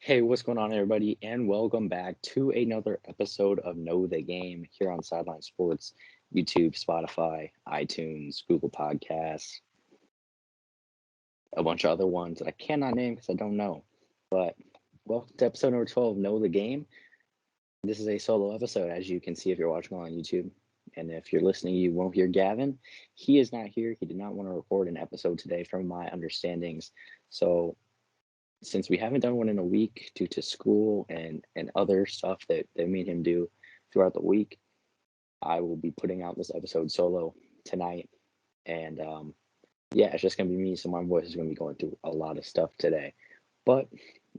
Hey, what's going on, everybody? And welcome back to another episode of Know the Game here on Sideline Sports, YouTube, Spotify, iTunes, Google Podcasts, a bunch of other ones that I cannot name because I don't know. But welcome to episode number 12, Know the Game. This is a solo episode, as you can see if you're watching on YouTube. And if you're listening, you won't hear Gavin. He is not here. He did not want to record an episode today, from my understandings. So since we haven't done one in a week due to school and other stuff that me and him do throughout the week, I will be putting out this episode solo tonight. And yeah, it's just going to be me. So my voice is going to be going through a lot of stuff today. But,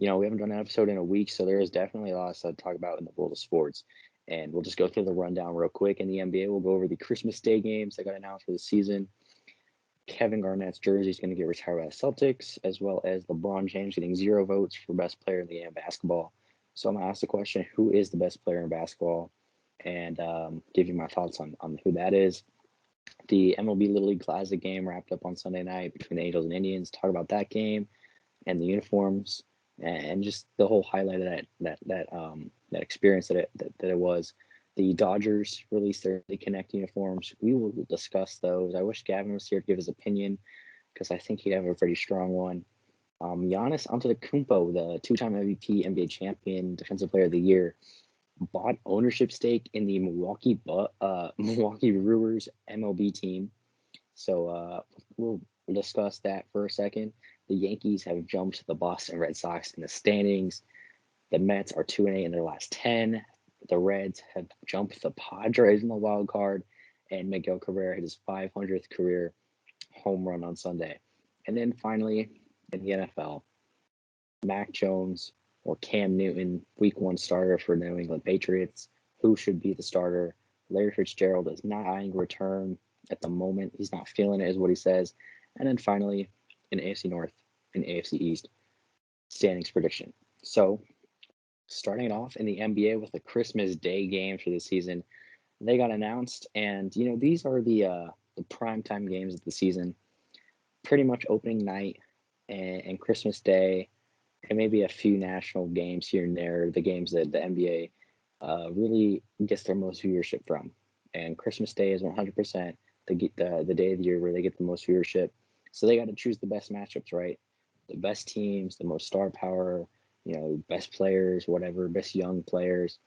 we haven't done an episode in a week. So there is definitely a lot of stuff to talk about in the world of sports. And we'll just go through the rundown real quick. In the NBA, we'll go over the Christmas Day games that got announced for the season. Kevin Garnett's jersey is going to get retired by the Celtics, as well as LeBron James getting 0 votes for best player in the game of basketball. So I'm going to ask the question, who is the best player in basketball? And give you my thoughts on who that is. The MLB Little League Classic game wrapped up on Sunday night between the Angels and Indians. Talk about that game and the uniforms and just the whole highlight of that experience that it was. The Dodgers released their Connect uniforms. We will discuss those. I wish Gavin was here to give his opinion because I think he'd have a pretty strong one. Giannis Antetokounmpo, the two-time MVP, NBA champion, Defensive Player of the Year, bought ownership stake in the Milwaukee Brewers MLB team. So we'll discuss that for a second. The Yankees have jumped the Boston Red Sox in the standings. The Mets are 2-8 in their last 10. The Reds have jumped the Padres in the wild card, and Miguel Cabrera hit his 500th career home run on Sunday. And then finally, in the NFL, Mac Jones or Cam Newton, Week 1 starter for the New England Patriots. Who should be the starter? Larry Fitzgerald is not eyeing return at the moment. He's not feeling it, is what he says. And then finally, in AFC North and AFC East, standings prediction. So, starting it off in the NBA with the Christmas Day games for the season, they got announced, and these are the primetime games of the season. Pretty much opening night and Christmas Day, and maybe a few national games here and there. The games that the NBA really gets their most viewership from, and Christmas Day is 100% the day of the year where they get the most viewership. So they got to choose the best matchups, right? The best teams, the most star power, best players, whatever, best young players.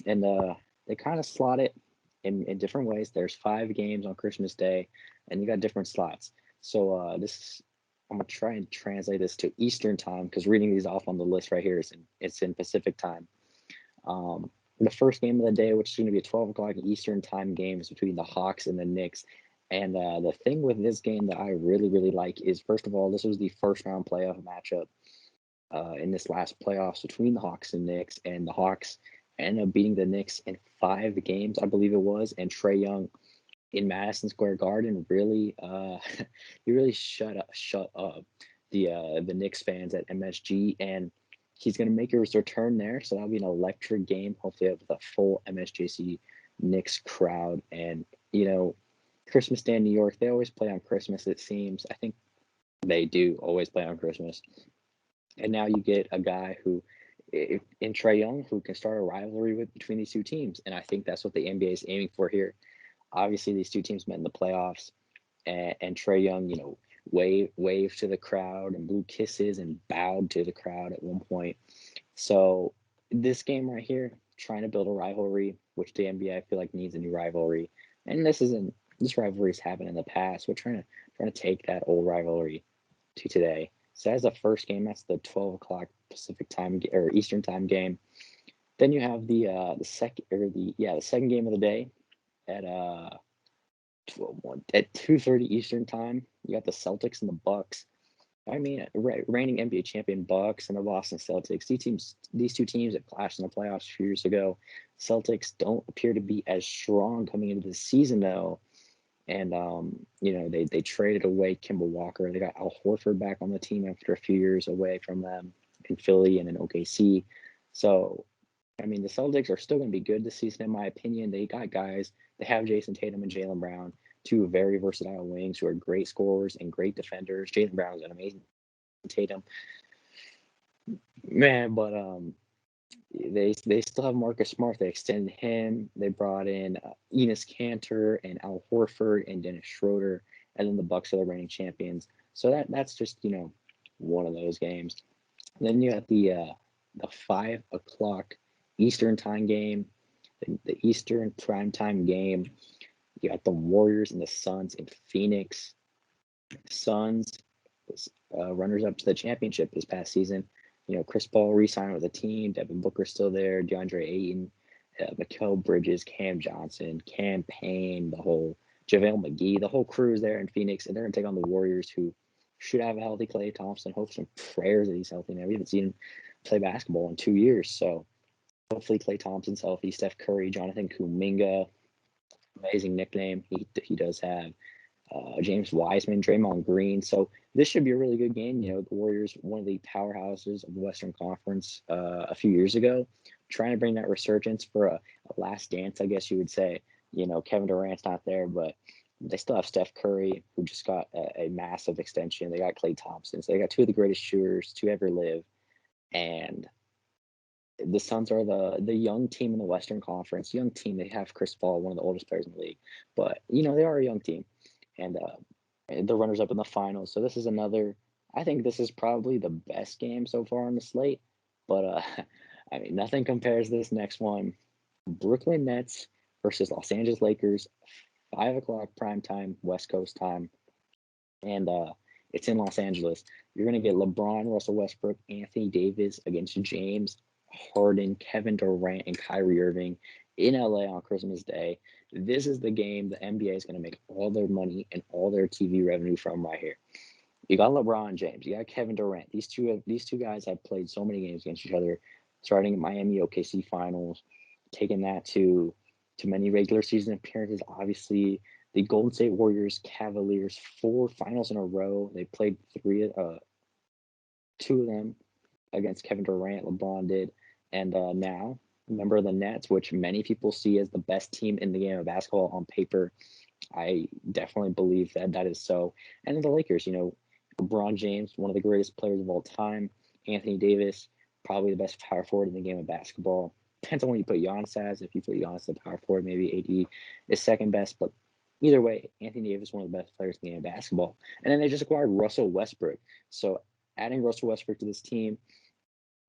And they kind of slot it in different ways. There's 5 games on Christmas Day, and you got different slots. So I'm gonna try and translate this to Eastern time because reading these off on the list right here it's in Pacific time. The first game of the day, which is going to be a 12 o'clock Eastern time game, is between the Hawks and the Knicks. And the thing with this game that I really, really like is, first of all, this was the first round playoff matchup in this last playoffs between the Hawks and Knicks. And the Hawks ended up beating the Knicks in 5 games, I believe it was. And Trae Young in Madison Square Garden really he really shut up the Knicks fans at MSG, and he's going to make his return there. So that'll be an electric game, hopefully with a full MSJC Knicks crowd. And Christmas Day in New York, they always play on Christmas, it seems. I think they do always play on Christmas. And now you get a guy who, in Trae Young, who can start a rivalry between these two teams. And I think that's what the NBA is aiming for here. Obviously, these two teams met in the playoffs, and Trae Young, waved to the crowd and blew kisses and bowed to the crowd at one point. So this game right here, trying to build a rivalry, which the NBA I feel like needs a new rivalry, and this rivalry's happened in the past. We're trying to take that old rivalry to today. So as the first game, that's the 12 o'clock Pacific time or Eastern time game. Then you have the second game of the day at 2:30 Eastern time. You got the Celtics and the Bucks. I mean, reigning NBA champion Bucks and the Boston Celtics. These two teams that clashed in the playoffs a few years ago. Celtics don't appear to be as strong coming into the season though, and they traded away Kemba Walker. They got Al Horford back on the team after a few years away from them in Philly and in OKC. So I mean, the Celtics are still going to be good this season, in my opinion. They got guys. They have Jason Tatum and Jaylen Brown, two very versatile wings who are great scorers and great defenders. Jaylen Brown is an amazing Tatum. Man, but they still have Marcus Smart. They extended him. They brought in Enos Cantor and Al Horford and Dennis Schroeder, and then the Bucks are the reigning champions. So that's just one of those games. And then you got the 5 o'clock Eastern time game, the Eastern primetime game. You got the Warriors and the Suns in Phoenix. Suns, runners up to the championship this past season. Chris Paul re-signed with the team. Devin Booker's still there. DeAndre Ayton, Mikal Bridges, Cam Johnson, Cam Payne, the whole JaVale McGee, the whole crew is there in Phoenix, and they're gonna take on the Warriors, who should have a healthy Klay Thompson. Hopes and prayers that he's healthy. Now we haven't seen him play basketball in 2 years, so hopefully Klay Thompson's healthy. Steph Curry, Jonathan Kuminga, amazing nickname he does have. James Wiseman, Draymond Green. So this should be a really good game. The Warriors, one of the powerhouses of the Western Conference a few years ago, trying to bring that resurgence for a last dance, I guess you would say. Kevin Durant's not there, but they still have Steph Curry, who just got a massive extension. They got Klay Thompson. So they got two of the greatest shooters to ever live. And the Suns are the young team in the Western Conference. Young team. They have Chris Paul, one of the oldest players in the league. But, they are a young team. And the runners up in the finals. So this is another. I think this is probably the best game so far on the slate. But I mean, nothing compares to this next one. Brooklyn Nets versus Los Angeles Lakers, 5 o'clock prime time, West Coast time, and it's in Los Angeles. You're gonna get LeBron, Russell Westbrook, Anthony Davis against James Harden, Kevin Durant, and Kyrie Irving in LA on Christmas Day. This is the game the NBA is going to make all their money and all their TV revenue from right here. You got LeBron James, you got Kevin Durant. These two guys have played so many games against each other, starting in Miami OKC finals, taking that to many regular season appearances. Obviously, the Golden State Warriors, Cavaliers, 4 finals in a row. They played 2 of them against Kevin Durant. LeBron did, and now member of the Nets, which many people see as the best team in the game of basketball on paper. I definitely believe that is so. And then the Lakers, LeBron James, one of the greatest players of all time. Anthony Davis, probably the best power forward in the game of basketball. Depends on what you put Giannis as. If you put Giannis as a power forward, maybe AD is second best. But either way, Anthony Davis, one of the best players in the game of basketball. And then they just acquired Russell Westbrook. So adding Russell Westbrook to this team,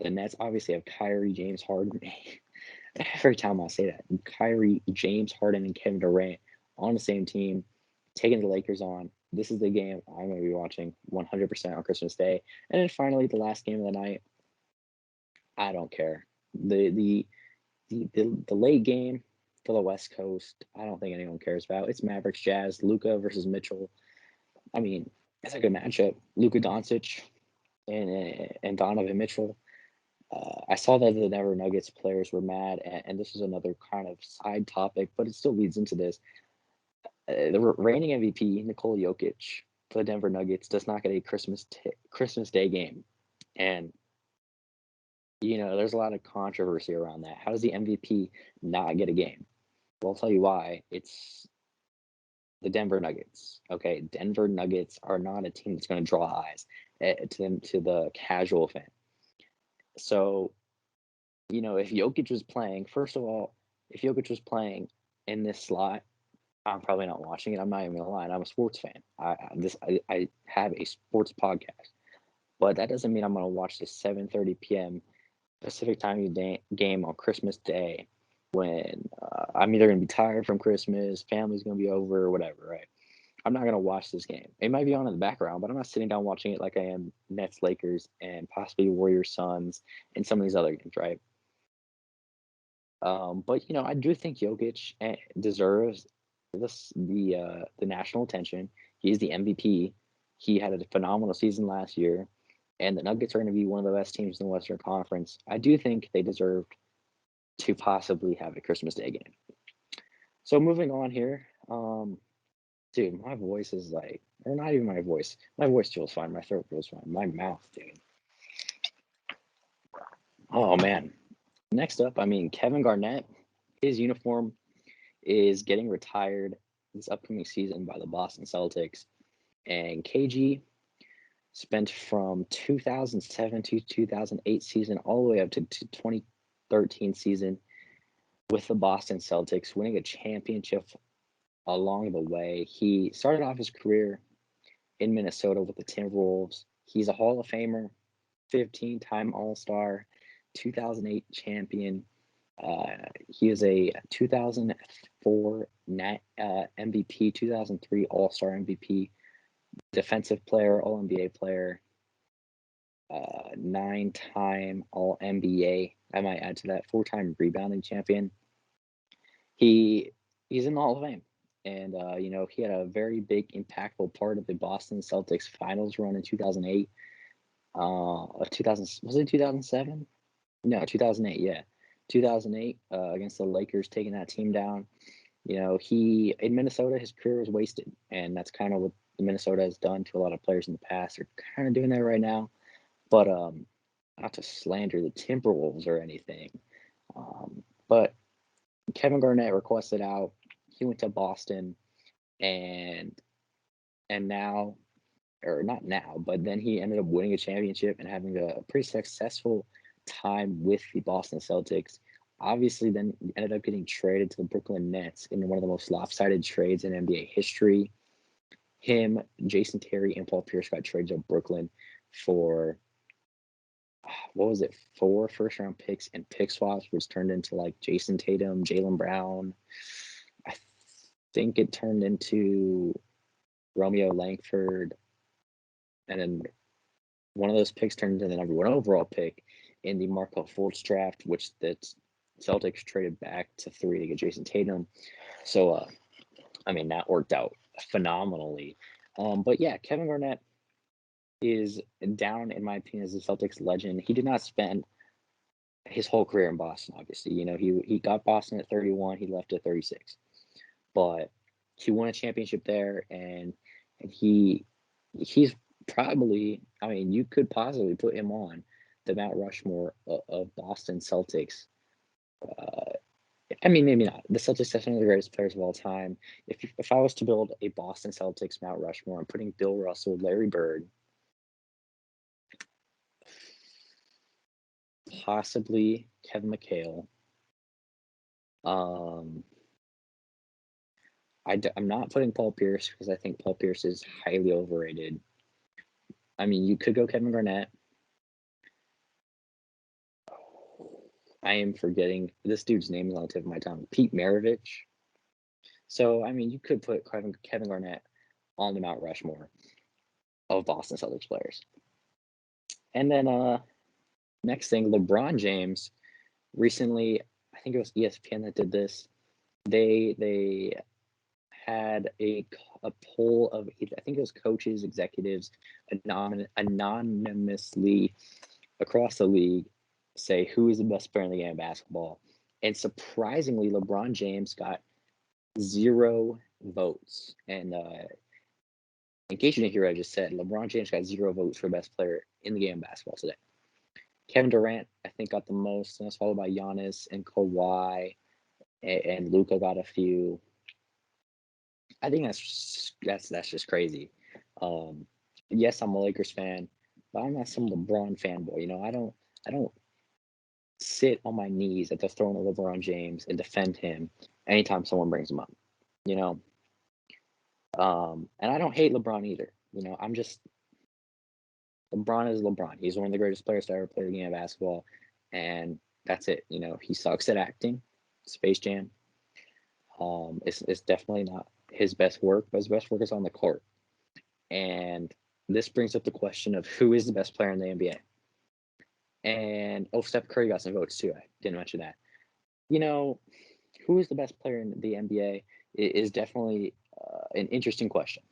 the Nets obviously have Kyrie, James Harden. Every time I say that, Kyrie, James Harden, and Kevin Durant on the same team, taking the Lakers on. This is the game I'm going to be watching 100% on Christmas Day. And then finally, the last game of the night. I don't care. The late game for the West Coast, I don't think anyone cares about. It's Mavericks Jazz, Luka versus Mitchell. I mean, it's a good matchup. Luka Doncic and Donovan Mitchell. I saw that the Denver Nuggets players were mad, and this is another kind of side topic, but it still leads into this. The reigning MVP, Nikola Jokic, for the Denver Nuggets, does not get a Christmas Day game, and there's a lot of controversy around that. How does the MVP not get a game? Well, I'll tell you why. It's the Denver Nuggets. Okay, Denver Nuggets are not a team that's going to draw eyes to the casual fan. So if Jokic was playing, first of all, if Jokic was playing in this slot, I'm probably not watching it. I'm not even gonna lie. I'm a sports fan. I have a sports podcast, but that doesn't mean I'm gonna watch the 7:30 p.m. Pacific time game on Christmas Day when I'm either gonna be tired from Christmas, family's gonna be over, or whatever. Right? I'm not gonna watch this game. It might be on in the background, but I'm not sitting down watching it like I am Nets, Lakers, and possibly Warriors, Suns, and some of these other games. Right? But I do think Jokic deserves the national attention. He's the MVP. He had a phenomenal season last year, and the Nuggets are going to be one of the best teams in the Western Conference. I do think they deserved to possibly have a Christmas Day game. So moving on here, dude, my voice is like, or not even my voice. My voice feels fine. My throat feels fine. My mouth, dude. Oh man. Next up, Kevin Garnett, his uniform is getting retired this upcoming season by the Boston Celtics. And KG, spent from 2007 to 2008 season all the way up to 2013 season with the Boston Celtics, winning a championship along the way. He started off his career in Minnesota with the Timberwolves. He's a Hall of Famer, 15-time All-Star, 2008 champion. He is a 2004 MVP, 2003 All-Star MVP, defensive player, All-NBA player, 9-time All-NBA. I might add to that, 4-time rebounding champion. He's in the Hall of Fame. And, he had a very big, impactful part of the Boston Celtics finals run in 2008. 2000, was it 2007? No, 2008, yeah. 2008 against the Lakers, taking that team down. He in Minnesota, his career was wasted. And that's kind of what Minnesota has done to a lot of players in the past. They're kind of doing that right now. But not to slander the Timberwolves or anything. But Kevin Garnett requested out. He went to Boston, and now, or not now, but then he ended up winning a championship and having a pretty successful time with the Boston Celtics. Obviously, then ended up getting traded to the Brooklyn Nets in one of the most lopsided trades in NBA history. Him, Jason Terry, and Paul Pierce got traded to Brooklyn for, what was it, 4 first-round picks and pick swaps, which turned into like Jason Tatum, Jaylen Brown. I think it turned into Romeo Langford, and then one of those picks turned into the number 1 overall pick in the Markelle Fultz draft, which the Celtics traded back to 3 to get Jason Tatum. So, that worked out phenomenally. But yeah, Kevin Garnett is down, in my opinion, as a Celtics legend. He did not spend his whole career in Boston, obviously. He got Boston at 31, he left at 36. But he won a championship there, and he's probably, you could possibly put him on the Mount Rushmore of Boston Celtics. Maybe not. The Celtics are some of the greatest players of all time. If I was to build a Boston Celtics Mount Rushmore, I'm putting Bill Russell, Larry Bird, possibly Kevin McHale. I'm not putting Paul Pierce because I think Paul Pierce is highly overrated. You could go Kevin Garnett. I am forgetting this dude's name is on the tip of my tongue. Pete Maravich. So you could put Kevin Garnett on the Mount Rushmore of Boston Celtics players. And then next thing, LeBron James. Recently, I think it was ESPN that did this. They had a poll of, I think it was coaches, executives, anonymously across the league, say who is the best player in the game of basketball. And surprisingly, LeBron James got 0 votes. And in case you didn't hear what I just said, LeBron James got 0 votes for best player in the game of basketball today. Kevin Durant, I think, got the most, and that's followed by Giannis and Kawhi, and Luka got a few. I think that's just crazy. Yes, I'm a Lakers fan, but I'm not some LeBron fanboy. I don't sit on my knees at the throne of LeBron James and defend him anytime someone brings him up. And I don't hate LeBron either. I'm just, LeBron is LeBron. He's one of the greatest players to ever play the game of basketball, and that's it. He sucks at acting. Space Jam. It's definitely not his best work, but his best work is on the court. And this brings up the question of who is the best player in the NBA. And Steph Curry got some votes too. I didn't mention that. Who is the best player in the NBA is definitely an interesting question.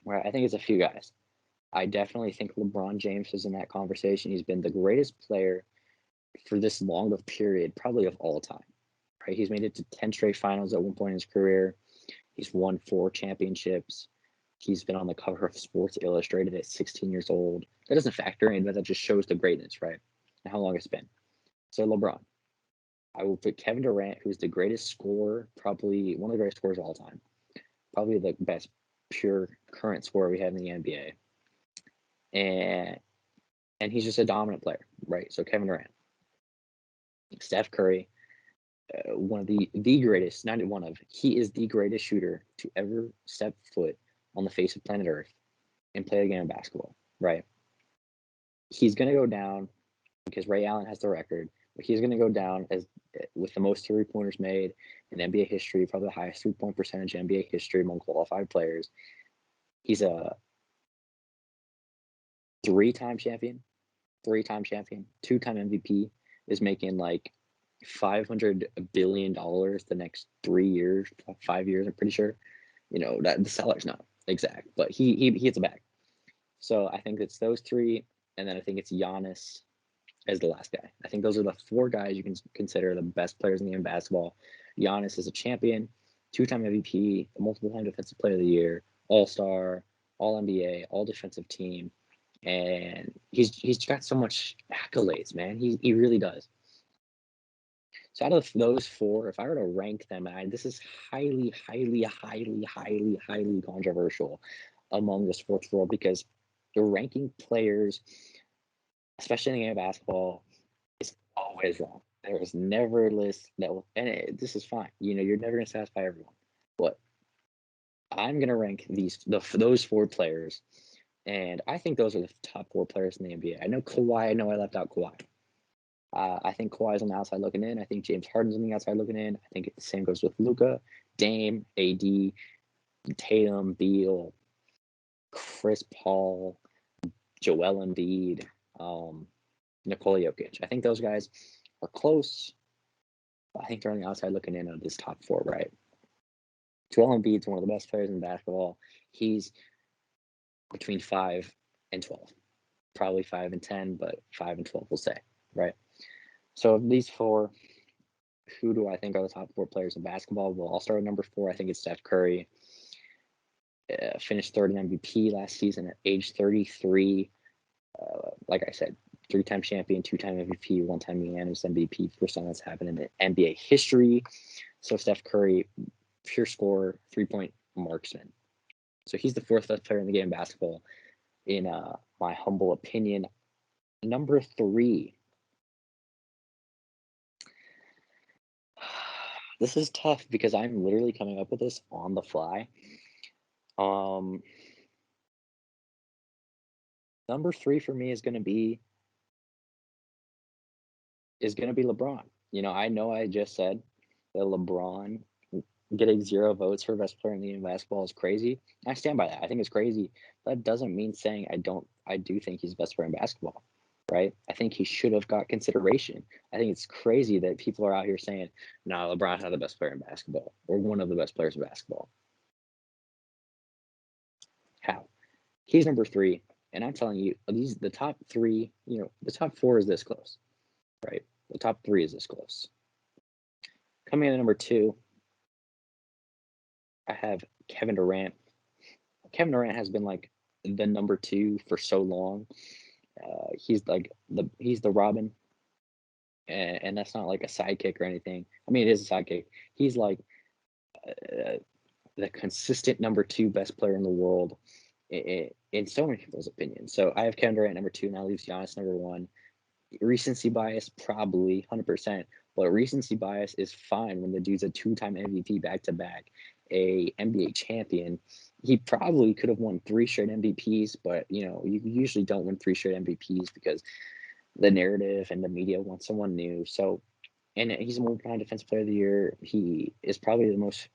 Where I think it's a few guys. I definitely think LeBron James is in that conversation. He's been the greatest player for this long of period, probably of all time. Right? He's made it to 10 straight finals at one point in his career. He's won 4 championships. He's been on the cover of Sports Illustrated at 16 years old. That doesn't factor in, but that just shows the greatness, right? And how long it's been. So LeBron. I will put Kevin Durant, who's the greatest scorer, probably one of the greatest scorers of all time. Probably the best pure current scorer we have in the NBA. and he's just a dominant player, right? So Kevin Durant, Steph Curry, one of the greatest, not one of, he is the greatest shooter to ever step foot on the face of planet Earth and play the game of basketball, right? He's going to go down because Ray Allen has the record, but he's going to go down as with the most three-pointers made in NBA history, probably the highest three-point percentage in NBA history among qualified players. He's a three-time champion, two-time MVP, is making like $500 billion the next 3 years, 5 years, I'm pretty sure. You know, that the seller's not exact, but he hits a bag. So I think it's those three, and then I think it's Giannis as the last guy. I think those are the four guys you can consider the best players in the game of basketball. Giannis is a champion, two-time MVP, multiple-time Defensive Player of the Year, All-Star, All-NBA, All-Defensive Team, and he's got so much accolades, man. He really does. So out of those four, if I were to rank them, and this is highly, highly, highly, highly, highly controversial among the sports world, because the ranking players, especially in the game of basketball, is always wrong. There is never a list that will, and this is fine. You know, you're never going to satisfy everyone. But I'm going to rank those four players, and I think those are the top four players in the NBA. I know Kawhi. I know I left out Kawhi. I think Kawhi's on the outside looking in. I think James Harden's on the outside looking in. I think the same goes with Luka, Dame, AD, Tatum, Beal, Chris Paul, Joel Embiid, Nikola Jokic. I think those guys are close. I think they're on the outside looking in of this top four, right? Joel Embiid's one of the best players in basketball. He's between 5 and 12. Probably 5 and 10, but 5 and 12 we'll say, right? So of these four, who do I think are the top four players in basketball? Well, I'll start with number 4. I think it's Steph Curry. Finished third in MVP last season at age 33. Like I said, 3-time champion, 2-time MVP, 1-time unanimous MVP, first time that's happened in NBA history. So Steph Curry, pure scorer, 3-point marksman. So he's the 4th best player in the game of basketball, in my humble opinion. Number 3. This is tough because I'm literally coming up with this on the fly. Number 3 for me is going to be LeBron. You know I just said that LeBron getting 0 votes for best player in the game of basketball is crazy. I stand by that. I think it's crazy. That doesn't mean saying I don't. I do think he's the best player in basketball, right? I think he should have got consideration. I think it's crazy that people are out here saying, "No, LeBron's not the best player in basketball or one of the best players in basketball." How? He's number 3, and I'm telling you, the top 3. You know, the top 4 is this close, right? The top 3 is this close. Coming in at number 2, I have Kevin Durant. Kevin Durant has been like the number 2 for so long. He's like he's the Robin, and that's not like a sidekick or anything. I mean, it is a sidekick. He's like the consistent number 2 best player in the world in so many people's opinions. So I have Kevin Durant number 2, and that leaves Giannis number 1. Recency bias, probably 100%, but recency bias is fine when the dude's a 2-time MVP back-to-back, a NBA champion. He probably could have won 3 straight MVPs, but you know, you usually don't win 3 straight MVPs because the narrative and the media want someone new. So, and he's a multi-time Defensive Player of the Year. He is probably the most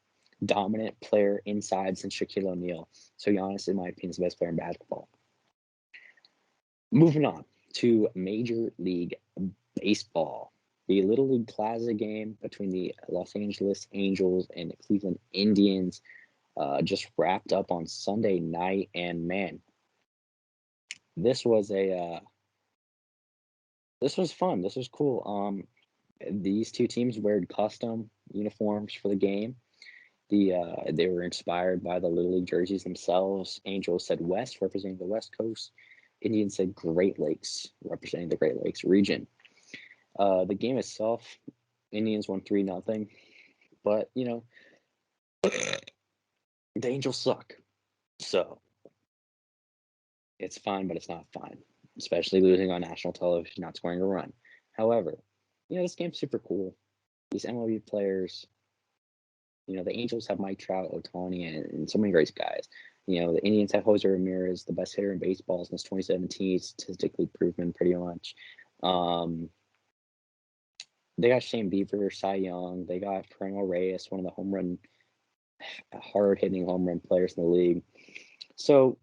dominant player inside since Shaquille O'Neal. So Giannis, in my opinion, is the best player in basketball. Moving on to Major League Baseball. The Little League Classic game between the Los Angeles Angels and the Cleveland Indians just wrapped up on Sunday night, and man, this was fun. This was cool. These two teams wear custom uniforms for the game. They were inspired by the Little League jerseys themselves. Angels said West, representing the West Coast. Indians said Great Lakes, representing the Great Lakes region. The game itself, Indians won 3-0, but you know, the Angels suck. So It's fun, but it's not fun, especially losing on national television, not scoring a run. However, this game's super cool. These MLB players, the Angels have Mike Trout, Ohtani, and so many great guys. The Indians have Jose Ramirez, the best hitter in baseball since 2017, statistically proven pretty much. They got Shane Bieber, Cy Young. They got Franmil Reyes, one of the hard-hitting home run players in the league. So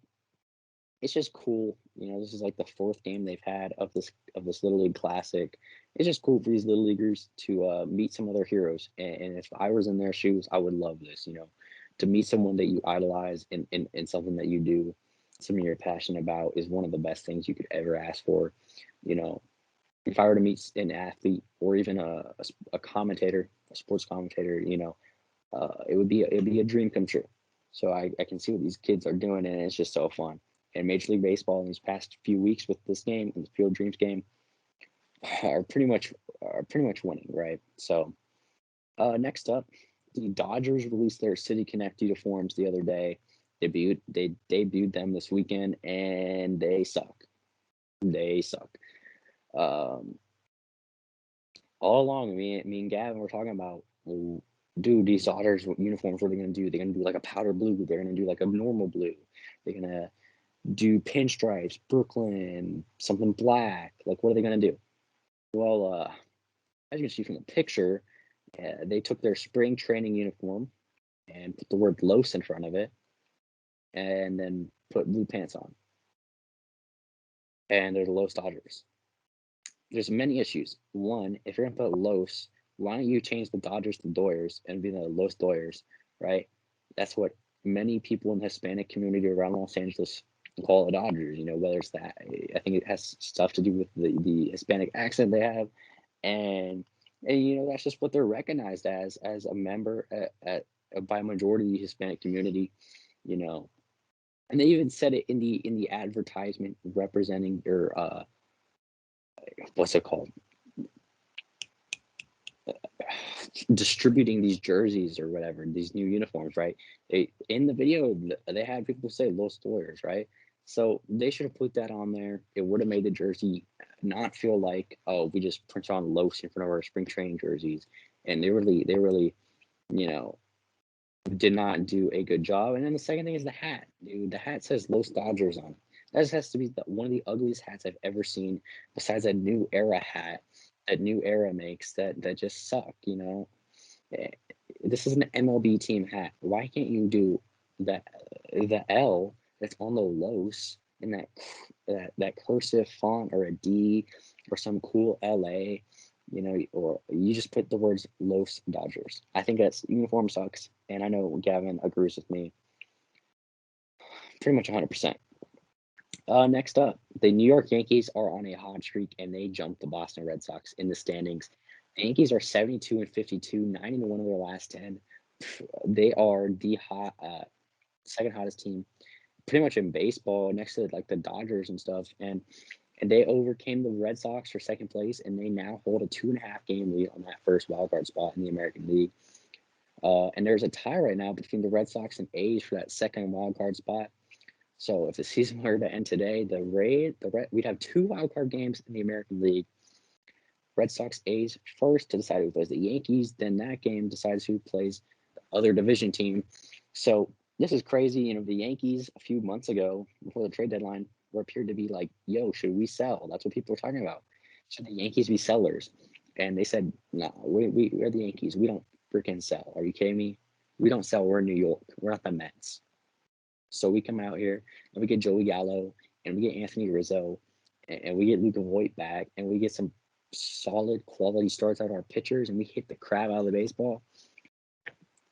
it's just cool. This is like the fourth game they've had of this Little League Classic. It's just cool for these little leaguers to meet some other heroes. And if I was in their shoes, I would love this. To meet someone that you idolize in something that you do, something you're passionate about, is one of the best things you could ever ask for. If I were to meet an athlete or even a commentator, a sports commentator, it would be a dream come true. So I can see what these kids are doing, and it's just so fun. And Major League Baseball in these past few weeks with this game, the Field Dreams game, are pretty much winning, right? So next up, the Dodgers released their City Connect uniforms the other day. They debuted them this weekend, and they suck. They suck. All along, me and Gavin were talking about, dude, these Dodgers uniforms, what are they going to do? They're going to do like a powder blue. They're going to do like a normal blue. They're going to do pinstripes, Brooklyn, something black. Like, what are they going to do? Well, as you can see from the picture, they took their spring training uniform and put the word Los in front of it, and then put blue pants on. And they're the Los Dodgers. There's many issues. One, if you're going to put Los, why don't you change the Dodgers to Doyers and be the Los Doyers, right? That's what many people in the Hispanic community around Los Angeles call the Dodgers, whether it's that. I think it has stuff to do with the Hispanic accent they have. And that's just what they're recognized as a member by a majority of the Hispanic community, And they even said it in the advertisement representing your what's it called? Distributing these jerseys or whatever, these new uniforms, right? In the video, they had people say Los Doyers, right? So they should have put that on there. It would have made the jersey not feel like, oh, we just print on Los in front of our spring training jerseys. And they really, did not do a good job. And then the second thing is the hat, dude. The hat says Los Dodgers on it. That just has to be one of the ugliest hats I've ever seen, besides a New Era hat that New Era makes that just suck, This is an MLB team hat. Why can't you do the L that's on the Los in that cursive font, or a D, or some cool LA, or you just put the words Los Dodgers. I think that uniform sucks, and I know Gavin agrees with me pretty much 100%. Next up, the New York Yankees are on a hot streak, and they jumped the Boston Red Sox in the standings. The Yankees are 72-52, 9-1 of their last 10. They are the second hottest team, pretty much in baseball, next to like the Dodgers and stuff. And they overcame the Red Sox for second place, and they now hold a 2.5 game lead on that first wildcard spot in the American League. And there's a tie right now between the Red Sox and A's for that second wildcard spot. So if the season were to end today, we'd have 2 wildcard games in the American League. Red Sox A's first to decide who plays the Yankees. Then that game decides who plays the other division team. So this is crazy. The Yankees a few months ago, before the trade deadline, appeared to be like, yo, should we sell? That's what people were talking about. Should the Yankees be sellers? And they said, no, we're the Yankees. We don't freaking sell. Are you kidding me? We don't sell. We're in New York. We're not the Mets. So we come out here and we get Joey Gallo and we get Anthony Rizzo and we get Luka Voigt back and we get some solid quality starts out of our pitchers and we hit the crap out of the baseball.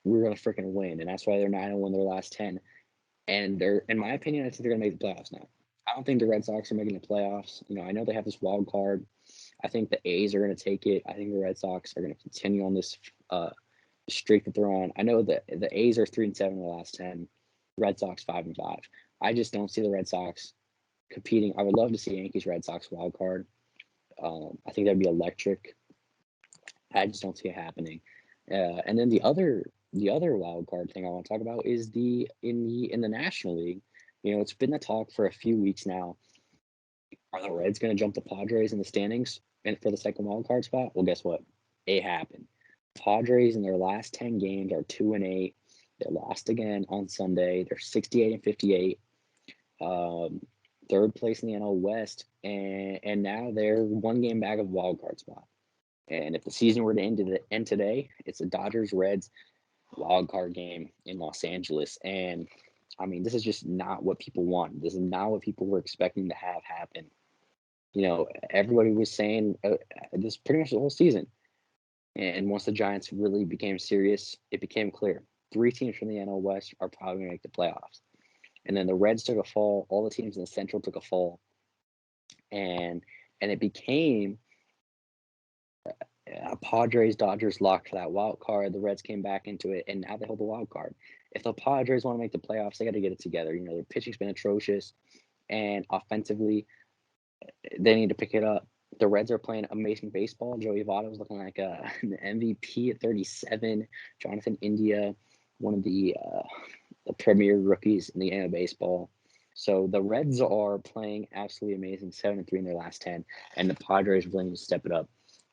We're going to freaking win. And that's why they're 9-1 their last 10. And in my opinion, I think they're going to make the playoffs now. I don't think the Red Sox are making the playoffs. I know they have this wild card. I think the A's are going to take it. I think the Red Sox are going to continue on this streak that they're on. I know that the A's are 3-7 in the last 10. Red Sox 5-5. I just don't see the Red Sox competing. I would love to see Yankees Red Sox wild card. I think that'd be electric. I just don't see it happening. And then the other wild card thing I want to talk about is in the National League. It's been the talk for a few weeks now. Are the Reds going to jump the Padres in the standings and for the second wild card spot? Well, guess what? It happened. Padres in their last 10 games are 2-8. They lost again on Sunday. They're 68 and 58. Third place in the NL West, and now they're one game back of wild card spot. And if the season were to end today, it's the Dodgers Reds wild card game in Los Angeles. And I mean, this is just not what people want. This is not what people were expecting to have happen. Everybody was saying this pretty much the whole season. And once the Giants really became serious, it became clear. 3 teams from the NL West are probably going to make the playoffs. And then the Reds took a fall. All the teams in the Central took a fall. And it became Padres, Dodgers locked for that wild card. The Reds came back into it, and now they hold the wild card. If the Padres want to make the playoffs, they got to get it together. Their pitching's been atrocious, and offensively, they need to pick it up. The Reds are playing amazing baseball. Joey Votto is looking like an MVP at 37. Jonathan India, one of the premier rookies in the game of baseball. So the Reds are playing absolutely amazing, 7-3 in their last 10, and the Padres are willing to step it up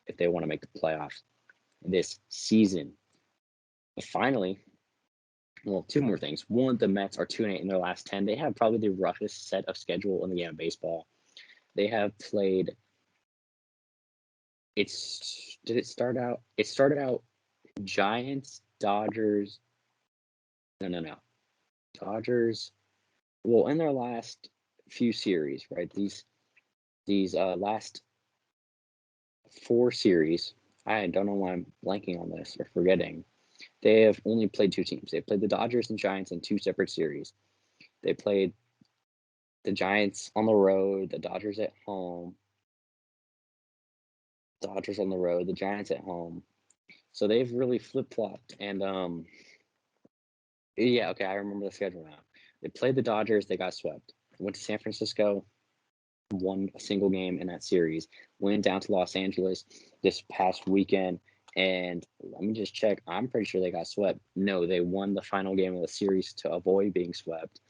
if they want to make the playoffs this season. But finally, well, 2 more things. One, the Mets are 2-8 in their last 10. They have probably the roughest set of schedule in the game of baseball. They have played. It started out Giants, Dodgers. No. Dodgers. Well, in their last few series, right? These last 4 series. I don't know why I'm blanking on this or forgetting. They have only played 2 teams. They played the Dodgers and Giants in 2 separate series. They played the Giants on the road, the Dodgers at home. Dodgers on the road, the Giants at home. So they've really flip-flopped. And yeah, okay, I remember the schedule now. They played the Dodgers, they got swept. Went to San Francisco, won a single game in that series. Went down to Los Angeles this past weekend, and let me just check. I'm pretty sure they got swept. No, they won the final game of the series to avoid being swept.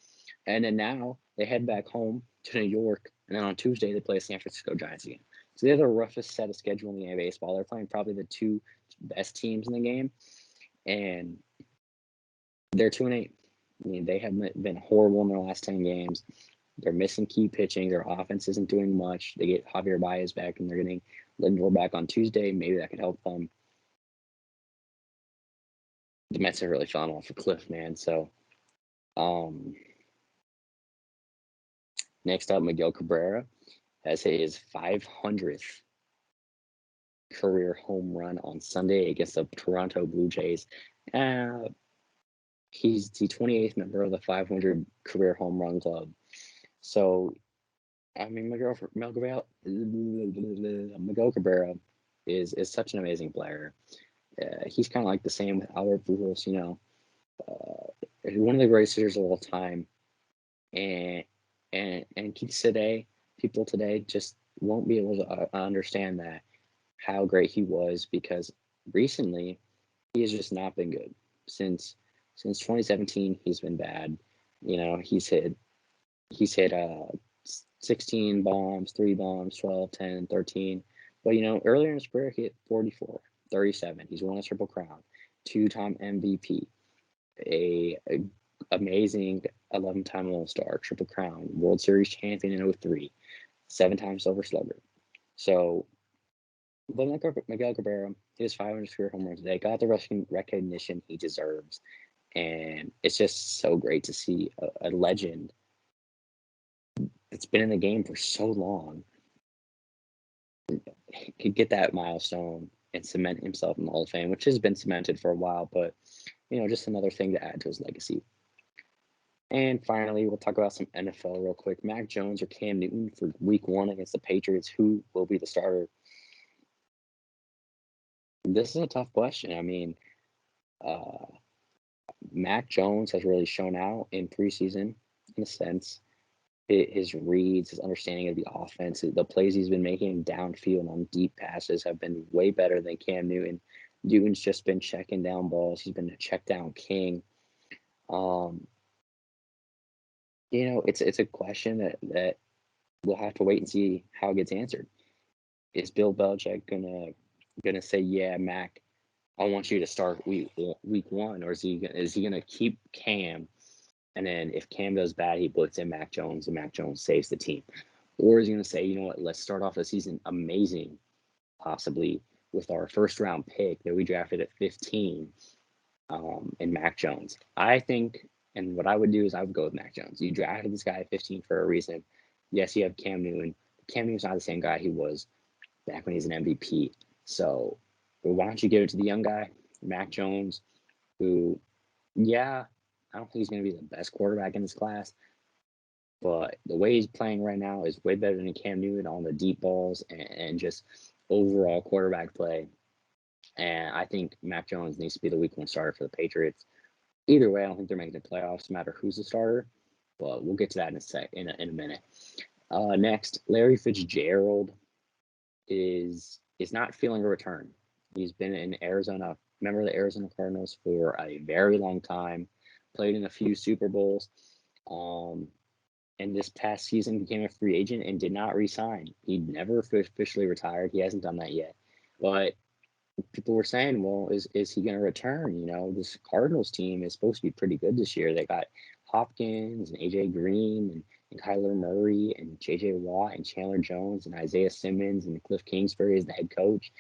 And then now they head back home to New York, and then on Tuesday they play San Francisco Giants again. So they have the roughest set of schedule in the game of baseball. They're playing probably the 2 best teams in the game, and they're 2-8. I mean, they have been horrible in their last 10 games. They're missing key pitching. Their offense isn't doing much. They get Javier Baez back, and they're getting Lindor back on Tuesday. Maybe that could help them. The Mets have really fallen off a cliff, man. So, next up, Miguel Cabrera has his 500th career home run on Sunday against the Toronto Blue Jays. He's the 28th member of the 500 career home run club. So, I mean, Miguel Cabrera is such an amazing player. He's kind of like the same with Albert Pujols, one of the greatest hitters of all time. And people today just won't be able to understand that how great he was, because recently he has just not been good. Since 2017, he's been bad. He's hit 16 bombs, 3 bombs, 12, 10, 13. But earlier in his career, he hit 44, 37. He's won a Triple Crown, 2-time MVP, a amazing 11-time All-Star, Triple Crown, World Series champion in 03, 7-time Silver Slugger. So, but Miguel Cabrera, his 500 career home runs today, got the recognition he deserves. And it's just so great to see a legend that's been in the game for so long could get that milestone and cement himself in the Hall of Fame, which has been cemented for a while, but just another thing to add to his legacy. And finally, we'll talk about some NFL real quick. Mac Jones or Cam Newton for Week 1 against the Patriots. Who will be the starter? This is a tough question. I mean, Mac Jones has really shown out in preseason, in a sense. His reads, his understanding of the offense, the plays he's been making downfield on deep passes have been way better than Cam Newton. Newton's just been checking down balls. He's been a check down king. It's a question that we'll have to wait and see how it gets answered. Is Bill Belichick gonna say, yeah, Mac, I want you to start week one, or is he gonna keep Cam, and then if Cam does bad, he puts in Mac Jones, and Mac Jones saves the team, or is he gonna say, you know what, let's start off the season amazing, possibly with our first round pick that we drafted at 15, and Mac Jones. I think, and what I would do is I would go with Mac Jones. You drafted this guy at 15 for a reason. Yes, you have Cam Newton. Cam Newton's not the same guy he was back when he's an MVP. So why don't you give it to the young guy, Mac Jones, who, yeah, I don't think he's going to be the best quarterback in this class, but the way he's playing right now is way better than Cam Newton on the deep balls and just overall quarterback play. And I think Mac Jones needs to be the week one starter for the Patriots. Either way, I don't think they're making the playoffs, no matter who's the starter. But we'll get to that in a minute. Next, Larry Fitzgerald is not feeling a return. He's been in Arizona, member of the Arizona Cardinals for a very long time, played in a few Super Bowls, and this past season became a free agent and did not resign. He never officially retired. He hasn't done that yet. But people were saying, well, is he going to return? This Cardinals team is supposed to be pretty good this year. They got Hopkins and AJ Green and Kyler Murray and JJ Watt and Chandler Jones and Isaiah Simmons and Cliff Kingsbury as the head coach.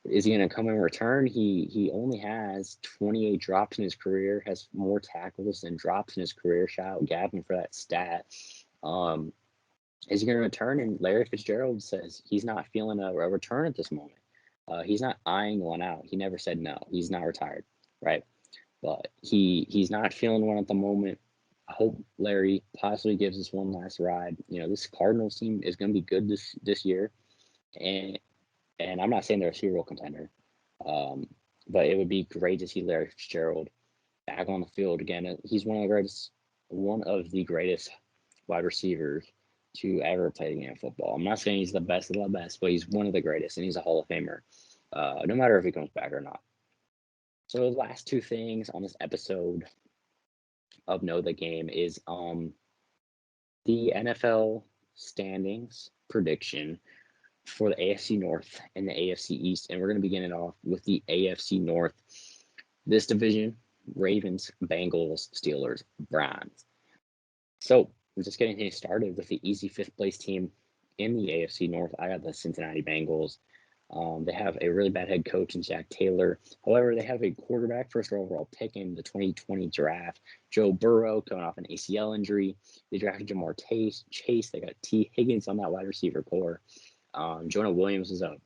Is he going to come and return? He only has 28 drops in his career, has more tackles than drops in his career. Shout out Gavin for that stat. Is he going to return? And Larry Fitzgerald says he's not feeling a return at this moment. He's not eyeing one out. He never said no. He's not retired, right? But he's not feeling one at the moment. I hope Larry possibly gives us one last ride. This Cardinals team is going to be good this year, and I'm not saying they're a serial contender, but it would be great to see Larry Fitzgerald back on the field again. He's one of the greatest wide receivers to ever play the game of football. I'm not saying he's the best of the best, but he's one of the greatest, and he's a Hall of Famer, no matter if he comes back or not. So the last two things on this episode of Know the Game is the NFL standings prediction for the AFC North and the AFC East, and we're going to begin it off with the AFC North. This division: Ravens, Bengals, Steelers, Browns. So we're just getting things started with the easy fifth place team in the AFC North. I got the Cincinnati Bengals. They have a really bad head coach in Zach Taylor. However, they have a quarterback, first overall pick in the 2020 draft, Joe Burrow, coming off an ACL injury. They drafted Jamar Chase. They got T. Higgins on that wide receiver core. Jonah Williams was a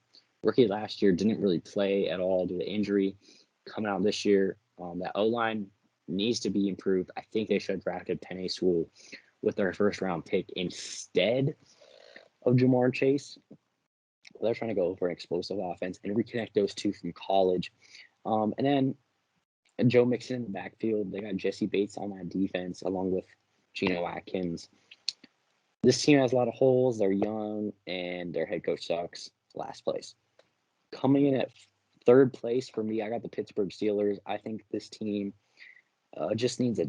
rookie last year, didn't really play at all due to injury. Coming out this year, that O-line needs to be improved. I think they should have drafted Penei Sewell with their first round pick instead of Jamar Chase. They're trying to go for an explosive offense and reconnect those two from college. And then Joe Mixon in the backfield. They got Jesse Bates on that defense along with Geno Atkins. This team has a lot of holes. They're young, and their head coach sucks. Last place. Coming in at third place for me, I got the Pittsburgh Steelers. I think this team just needs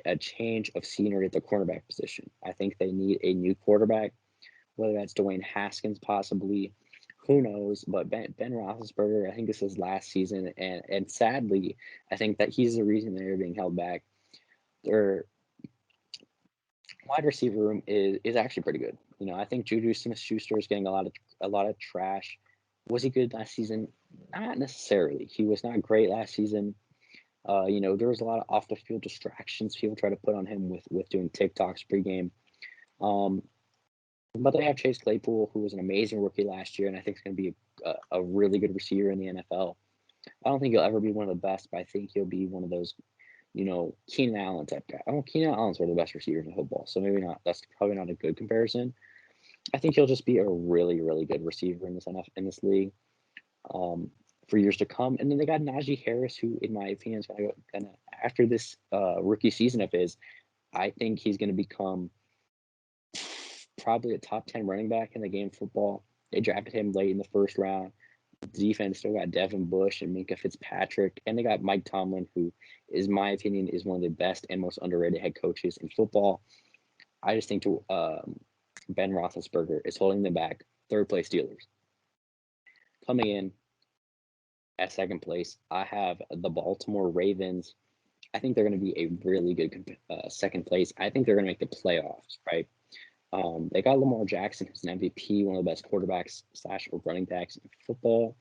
a change of scenery at the cornerback position. I think they need a new quarterback, whether that's Dwayne Haskins possibly. Who knows? But Ben Roethlisberger, I think this is last season, and sadly, I think that he's the reason they're being held back. Their wide receiver room is actually pretty good. I think Juju Smith-Schuster is getting a lot of trash. Was he good last season? Not necessarily. He was not great last season. There was a lot of off the field distractions people try to put on him with doing TikToks pregame. But they have Chase Claypool, who was an amazing rookie last year, and I think is going to be a really good receiver in the NFL. I don't think he'll ever be one of the best, but I think he'll be one of those, Keenan Allen type guy. Keenan Allen's one of the best receivers in football, so maybe not. That's probably not a good comparison. I think he'll just be a really, really good receiver in this league for years to come. And then they got Najee Harris, who, in my opinion, is going to go after this rookie season of his. I think he's going to become probably a top 10 running back in the game of football. They drafted him late in the first round. The defense still got Devin Bush and Minka Fitzpatrick, and they got Mike Tomlin, who, is my opinion, is one of the best and most underrated head coaches in football. I just think Ben Roethlisberger is holding them back. Third place Steelers. Coming in at second place, I have the Baltimore Ravens. I think they're going to be a really good second place. I think they're going to make the playoffs, right? They got Lamar Jackson, who's an MVP, one of the best quarterbacks / running backs in football,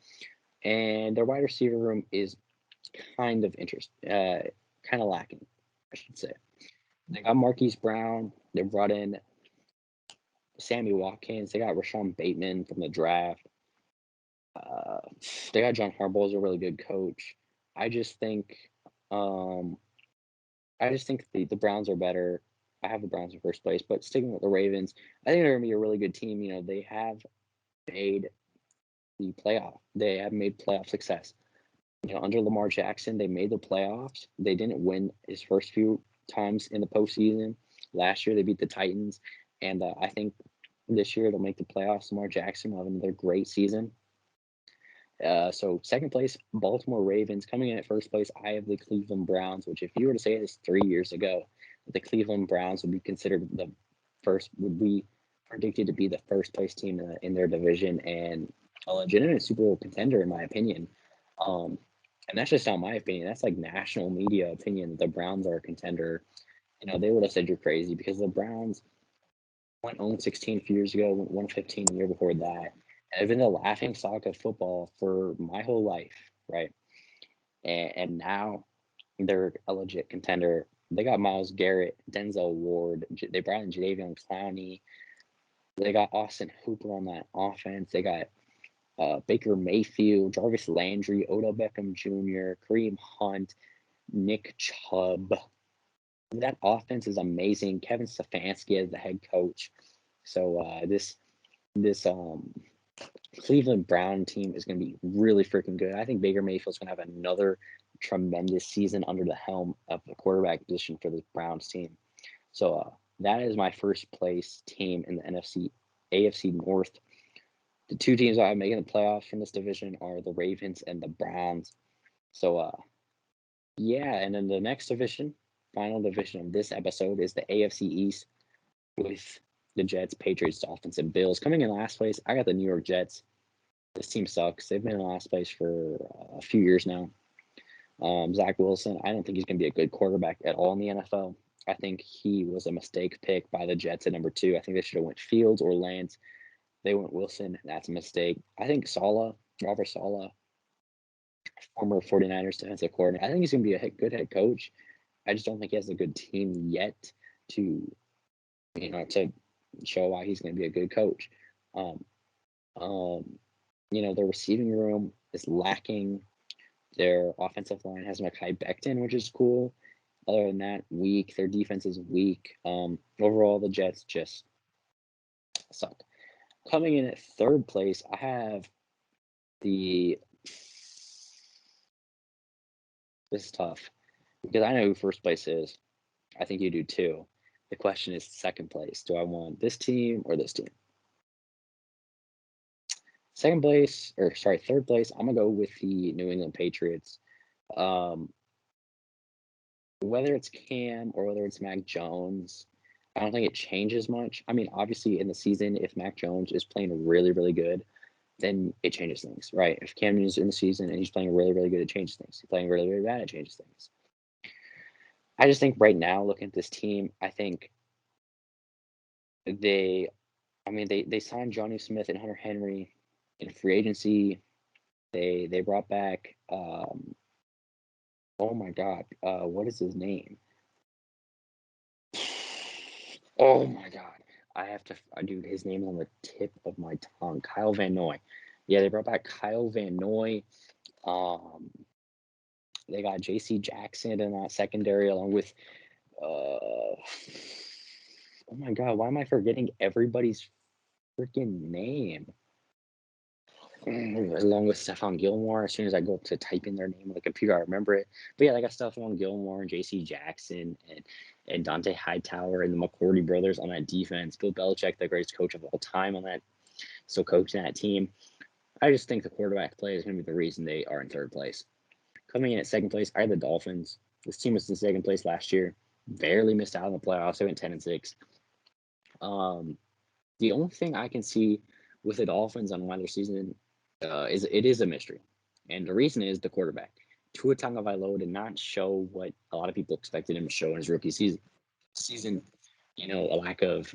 and their wide receiver room is kind of lacking, I should say. They got Marquise Brown. They brought in Sammy Watkins. They got Rashawn Bateman from the draft. They got John Harbaugh as a really good coach. I just think the Browns are better. I have the Browns in first place, but sticking with the Ravens, I think they're going to be a really good team. You know, they have made the playoff. They have made playoff success. You know, under Lamar Jackson, they made the playoffs. They didn't win his first few times in the postseason. Last year, they beat the Titans, and I think this year they'll make the playoffs. Lamar Jackson will have another great season. So second place, Baltimore Ravens. Coming in at first place, I have the Cleveland Browns, which if you were to say this 3 years ago, the Cleveland Browns would be considered would be predicted to be the first place team in their division and a legitimate Super Bowl contender, in my opinion. And that's just not my opinion. That's like national media opinion that the Browns are a contender. You know, they would have said you're crazy because the Browns went 0-16 a few years ago, went 1-15 the year before that. I've been the laughing stock of football for my whole life, right? And now they're a legit contender. They got Myles Garrett, Denzel Ward. They brought in Jadeveon Clowney. They got Austin Hooper on that offense. They got Baker Mayfield, Jarvis Landry, Odell Beckham Jr., Kareem Hunt, Nick Chubb. That offense is amazing. Kevin Stefanski as the head coach. So this Cleveland Brown team is going to be really freaking good. I think Baker Mayfield's going to have another tremendous season under the helm of the quarterback position for the Browns team. So that is my first place team in the AFC North. The two teams that I'm making the playoffs from this division are the Ravens and the Browns. So yeah, and then the next division, final division of this episode, is the AFC East with the Jets, Patriots, Dolphins, and Bills. Coming in last place, I got the New York Jets. This team sucks. They've been in last place for a few years now. Zach Wilson, I don't think he's going to be a good quarterback at all in the NFL. I think he was a mistake pick by the Jets at number 2. I think they should have went Fields or Lance. They went Wilson. That's a mistake. I think Robert Saleh, former 49ers defensive coordinator, I think he's going to be a good head coach. I just don't think he has a good team yet to show why he's going to be a good coach. Their receiving room is lacking. Their offensive line has Mekhi Becton, which is cool. Other than that, weak. Their defense is weak. Overall, the Jets just suck. Coming in at third place, I have this is tough because I know who first place is. I think you do too. The question is second place. Do I want this team or this team? Third place, I'm going to go with the New England Patriots. Whether it's Cam or whether it's Mac Jones, I don't think it changes much. I mean, obviously, in the season, if Mac Jones is playing really, really good, then it changes things, right? If Cam is in the season and he's playing really, really good, it changes things. He's playing really, really bad, it changes things. I just think right now, looking at this team, I think they signed Johnny Smith and Hunter Henry in free agency. They brought back oh my God, what is his name? Oh my God, I have to, dude. His name is on the tip of my tongue. Kyle Van Noy. Yeah, they brought back Kyle Van Noy. They got J.C. Jackson in that secondary along with. Oh my God, why am I forgetting everybody's freaking name? Along with Stephon Gilmore, as soon as I go up to type in their name on the computer, I remember it. But yeah, they got Stephon Gilmore and J.C. Jackson and Dante Hightower and the McCourty brothers on that defense. Bill Belichick, the greatest coach of all time, on that, still coaching that team. I just think the quarterback play is going to be the reason they are in third place. Coming in at second place are the Dolphins. This team was in second place last year. Barely missed out on the playoffs. They went 10-6. The only thing I can see with the Dolphins on why their season is it is a mystery, and the reason is the quarterback. Tua Tagovailoa did not show what a lot of people expected him to show in his rookie season. A lack of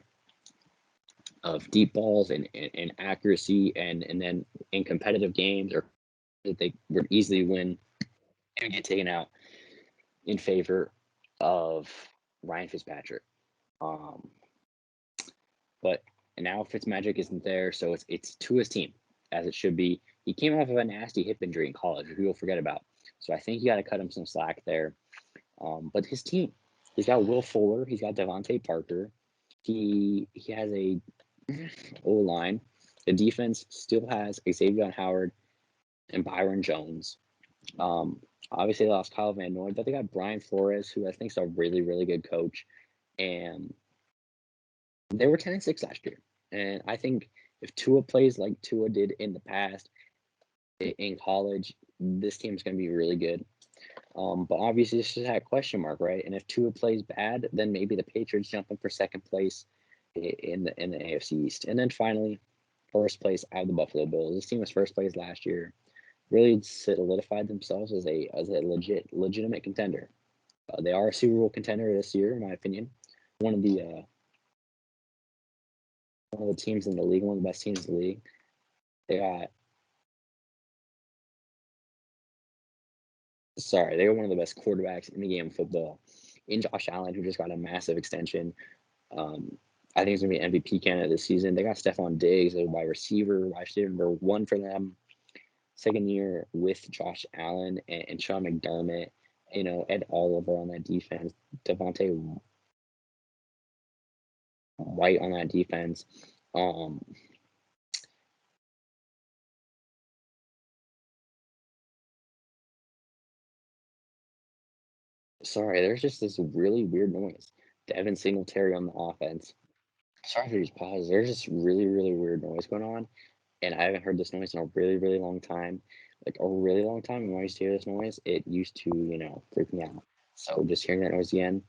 deep balls and accuracy, and then in competitive games or that they would easily win and get taken out in favor of Ryan Fitzpatrick. But now Fitzmagic isn't there, so it's to his team, as it should be. He came off of a nasty hip injury in college, which people forget about. So I think you got to cut him some slack there. But his team, he's got Will Fuller, he's got Devontae Parker, he has a O-line. The defense still has Xavier Howard and Byron Jones. Obviously, they lost Kyle Van Noy, but they got Brian Flores, who I think is a really, really good coach. And they were 10-6 last year. And I think if Tua plays like Tua did in the past in college, this team is going to be really good. But obviously, this is a question mark, right? And if Tua plays bad, then maybe the Patriots jump in for second place in the AFC East. And then finally, first place out of the Buffalo Bills. This team was first place last year. Really solidified themselves as a legitimate contender. They are a Super Bowl contender this year, in my opinion. One of the teams in the league, one of the best teams in the league. They were one of the best quarterbacks in the game of football. In Josh Allen, who just got a massive extension. I think he's going to be MVP candidate this season. They got Stephon Diggs, a wide receiver number one for them. Second year with Josh Allen and Sean McDermott, Ed Oliver on that defense, Devontae White on that defense. Sorry, there's just this really weird noise. Devin Singletary on the offense. Sorry for these pauses. There's just really, really weird noise going on. And I haven't heard this noise in a really, really long time. Like a really long time. When I used to hear this noise, it used to, freak me out. So just hearing that noise again,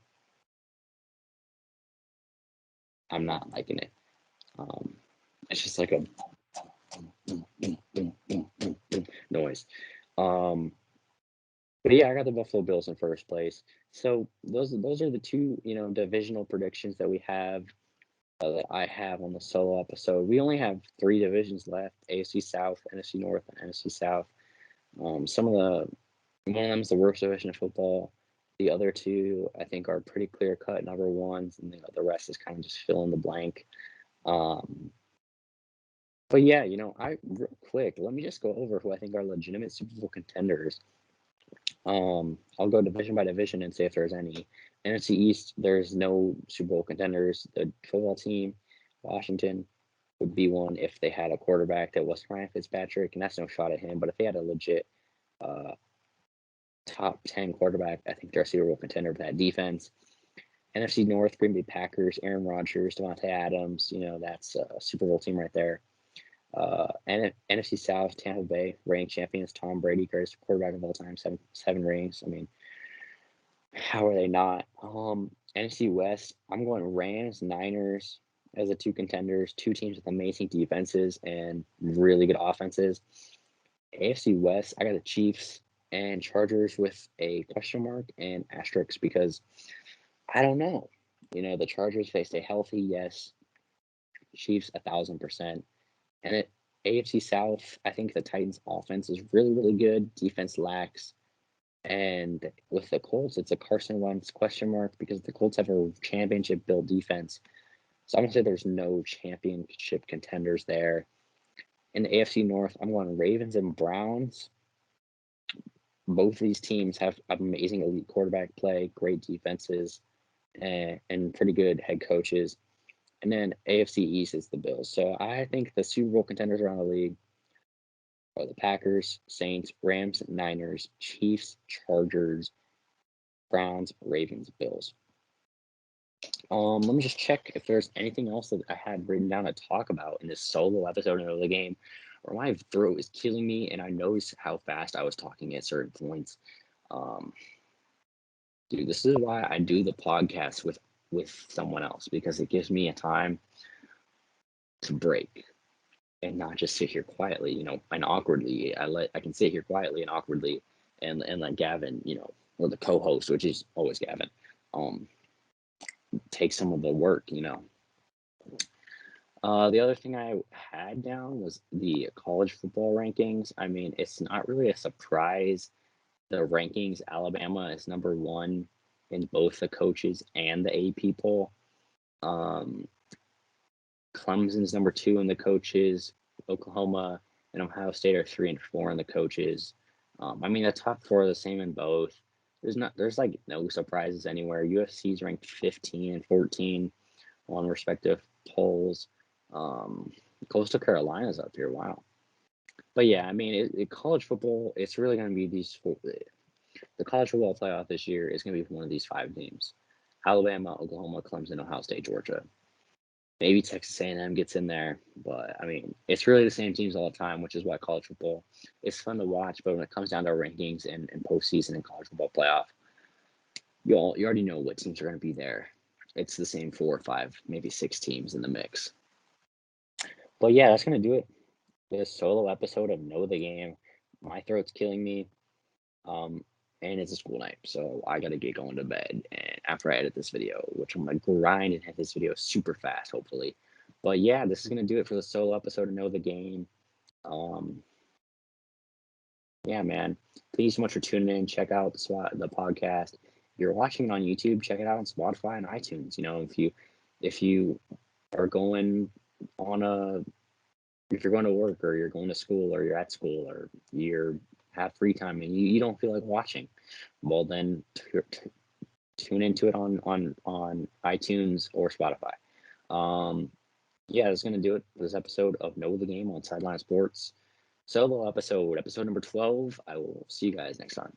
I'm not liking it. It's just like a noise. But yeah, I got the Buffalo Bills in first place. So those are the two, divisional predictions that we have. That I have on the solo episode. We only have 3 divisions left: AFC South, NFC North, and NFC South. One of them is the worst division of football. The other 2, I think, are pretty clear cut number ones, and the rest is kind of just fill in the blank. But yeah, real quick, let me just go over who I think are legitimate Super Bowl contenders. I'll go division by division and say if there's any. NFC East, there's no Super Bowl contenders. The football team, Washington, would be one if they had a quarterback that wasn't Ryan Fitzpatrick, and that's no shot at him. But if they had a legit top 10 quarterback, I think they're a Super Bowl contender with that defense. NFC North, Green Bay Packers, Aaron Rodgers, Devontae Adams, that's a Super Bowl team right there. And NFC South, Tampa Bay, reigning champions, Tom Brady, greatest quarterback of all time, seven rings. I mean, how are they not? NFC West, I'm going Rams, Niners as the 2 contenders, 2 teams with amazing defenses and really good offenses. AFC West, I got the Chiefs and Chargers with a question mark and asterisk because I don't know. The Chargers, they stay healthy, yes. Chiefs, 1,000%. And at AFC South, I think the Titans' offense is really, really good. Defense lacks. And with the Colts, it's a Carson Wentz question mark because the Colts have a championship-built defense. So I'm going to say there's no championship contenders there. In the AFC North, I'm going Ravens and Browns. Both of these teams have amazing elite quarterback play, great defenses, and pretty good head coaches. And then AFC East is the Bills. So I think the Super Bowl contenders around the league are the Packers, Saints, Rams, Niners, Chiefs, Chargers, Browns, Ravens, Bills. Let me just check if there's anything else that I had written down to talk about in this solo episode of the game. or my throat is killing me, and I notice how fast I was talking at certain points. Dude, this is why I do the podcast with someone else, because it gives me a time to break and not just sit here quietly, and awkwardly. I can sit here quietly and awkwardly and let Gavin, or the co-host, which is always Gavin, take some of the work. The other thing I had down was the college football rankings. I mean, it's not really a surprise. The rankings, Alabama is number 1 in both the coaches and the AP poll. Clemson's number 2 in the coaches. Oklahoma and Ohio State are 3 and 4 in the coaches. I mean, the top 4 are the same in both. There's like no surprises anywhere. UFC's ranked 15 and 14 on respective polls. Coastal Carolina's up here. Wow. But yeah, I mean, college football, it's really going to be the college football playoff this year is going to be one of these 5 teams: Alabama, Oklahoma, Clemson, Ohio State, Georgia. Maybe Texas A&M gets in there, but I mean, it's really the same teams all the time, which is why college football is fun to watch. But when it comes down to rankings and postseason and college football playoff, you already know what teams are going to be there. It's the same 4 or 5, maybe 6 teams in the mix. But yeah, that's going to do it. This solo episode of Know the Game. My throat's killing me. And it's a school night, so I gotta get going to bed. And after I edit this video, which I'm gonna grind and hit this video super fast, hopefully. But yeah, this is gonna do it for the solo episode of Know the Game. Yeah, man. Thank you so much for tuning in. Check out the podcast. If you're watching it on YouTube, check it out on Spotify and iTunes. If you are going if you're going to work, or you're going to school, or you're at school, or you're have free time and you don't feel like watching, well then tune into it on iTunes or Spotify. Yeah, that's gonna do it for this episode of Know the Game on Sideline Sports. Solo episode number 12. I will see you guys next time.